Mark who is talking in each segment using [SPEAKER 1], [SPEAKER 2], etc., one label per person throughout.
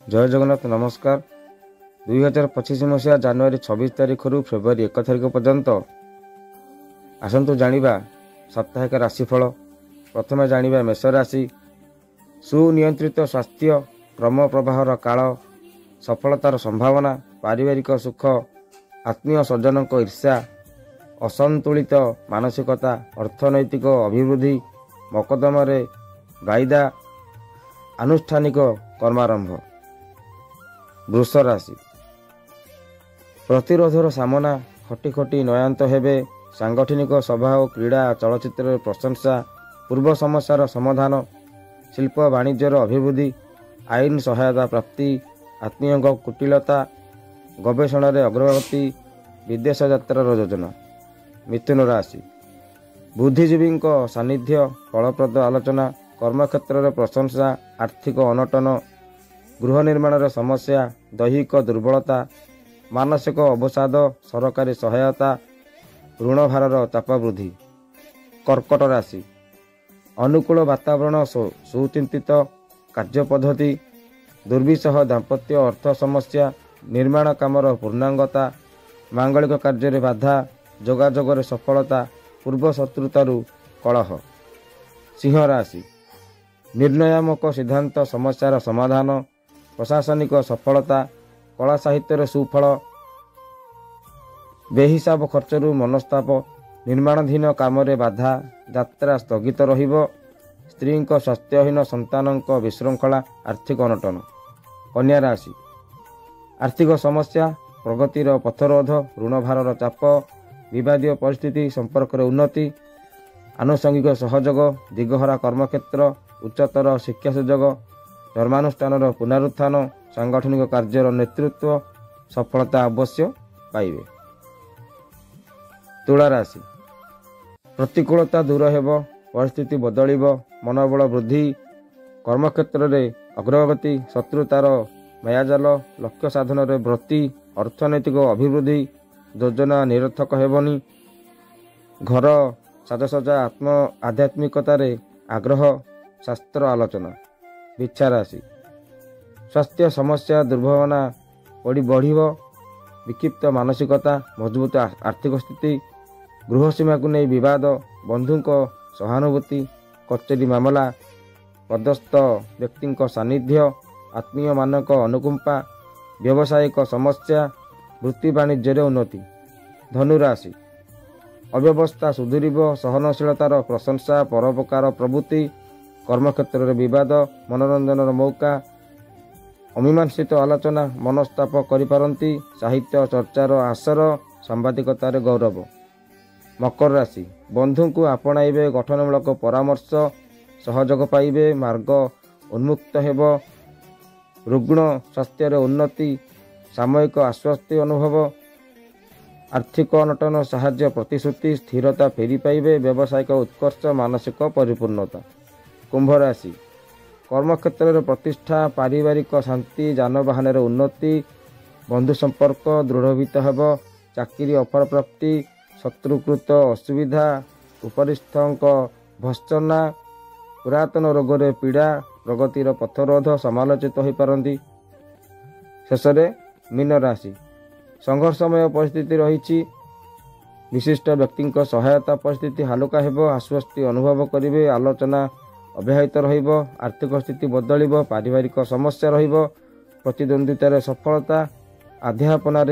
[SPEAKER 1] जय जगन्नाथ नमस्कार। 2025 मसीहा जानुरी 26 तारीख रु फेब्रुआरी 1 तारीख पर्यंत आसतु जानिबा साप्ताहिक राशिफल। प्रथमे जानिबा मेष राशि। सुनियंत्रित स्वास्थ्य, क्रम प्रवाहर काल, सफलतार संभावना, पारिवारिक सुख, आत्मीय स्वजन ईर्ष्या, असंतुलित मानसिकता, अर्थनैतिक अभिवृद्धि, मकदमे वायदा, आनुष्ठानिक कर्मारंभ। वृष राशि। प्रतिरोधर सामना, खटी खटी नयान्त हेबे, सांगठनिक सभा और क्रीड़ा चलचित्र प्रशंसा, पूर्व समस्यार समाधान, शिल्प वाणिज्यर अभिवृद्धि, आईन सहायता प्राप्ति, आत्मीय कुटिलता, गवेषण अग्रगति, विदेश यात्रार योजना। मिथुन राशि। बुद्धिजीवी सानिध्य, फलप्रद आलोचना, कर्मक्षेत्र में प्रशंसा, आर्थिक अनटन, गृह निर्माण समस्या, दैहिक दुर्बलता, मानसिक अवसाद, सरकारी सहायता, ऋण भारर चाप वृद्धि। कर्कट राशि। अनुकूल वातावरण, सुचिंतित कार्य पद्धति, दुर्विसह दाम्पत्य अर्थ समस्या, निर्माण कामर पूर्णांगता, मांगलिक कार्य बाधा, जोगाजोग सफलता, पूर्व शत्रुतारु कलह। सिंह राशि। निर्णयात्मक सिद्धांत, समस्यार समाधान, प्रशासनिक सफलता, कला साहित्य सुफल, बेहिसाब खर्चरु मनस्ताप, निर्माणाधीन काम बाधा, यात्रा स्थगित रहिब, स्त्री स्वास्थ्यहीन संतान विशृंखला, आर्थिक अनटन। कन्या राशि। आर्थिक समस्या, प्रगतिर पथरोध, ऋण भारर चाप, विवादीय परिस्थिति, संपर्क उन्नति, आनुषंगिक सहयोग, दिगहरा कर्मक्षेत्र, उच्चतर शिक्षा सुजोग, धर्मानुष्ठान पुनरुत्थान, सांगठनिक कार्यर नेतृत्व, सफलता अवश्य पाइबे। तुला राशि। प्रतिकूलता दूर हेब, परिस्थिति बदलिब, मनोबल वृद्धि, कर्मक्षेत्र में अग्रगति, शत्रुतार मायाजाल, लक्ष्य साधन वृत्ति, अर्थनैतिक अभिवृद्धि, योजना निरर्थक हेबनी, घर साजसजा, आध्यात्मिकतार आग्रह, शास्त्र आलोचना। बिच्छा राशि। स्वास्थ्य समस्या, दुर्भावना बढ़, विक्षिप्त मानसिकता, मजबूत आर्थिक स्थिति, गृह सीमा को नहीं विवाद, बंधु सहानुभूति, कचेरी मामला, पदस्थ व्यक्ति सानिध्य, आत्मीय मानक अनुकंपा, व्यावसायिक समस्या, वृत्ति वाणिज्य उन्नति। धनुराशि। अव्यवस्था सुधुरीब, सहनशीलतार प्रशंसा, परोपकार प्रवृत्ति, कर्मक्षेत्र में विवाद, मनोरंजन मौका, अमीमांसित आलोचना, मनस्ताप करिपारंती, साहित्य चर्चार आसर, सांबादिकतार गौरव। मकर राशि। बंधु को आपणाइबे, गठनमूलक परामर्श, सहयोग पाइबे, मार्ग उन्मुक्त हेब, रुग्ण स्वास्थ्य उन्नति, सामयिक आश्वस्ति अनुभव, आर्थिक अनटन साहाय्य प्रतिश्रुति, स्थिरता फेरी पाइबे, व्यावसायिक उत्कर्ष, मानसिक परिपूर्णता। कुंभ राशि। कर्मक्षेत्र प्रतिष्ठा, पारिवारिक शांति, जानवाहन उन्नति, बंधु संपर्क दृढ़भूत हेब, चाकरी अफर प्राप्ति, शत्रुकृत असुविधा, उपरिस्थ भर्त्सना, पुरातन रोगरे पीड़ा, प्रगतिर पथरोध, समालोचित हो पारती। शेष मीन राशि। संघर्षमय परिस्थिति रही, विशिष्ट व्यक्ति सहायता, परिस्थिति हालुका हेब, आश्वस्ति अनुभव करेंगे, आलोचना अब्याहत रहिब, आर्थिक स्थिति बदलिब, पारिवारिक समस्या रहिब, प्रतिद्वंदितार सफलता, अध्यापनार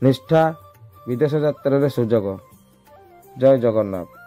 [SPEAKER 1] निष्ठा, विदेश यात्रार सुजोग। जय जगन्नाथ।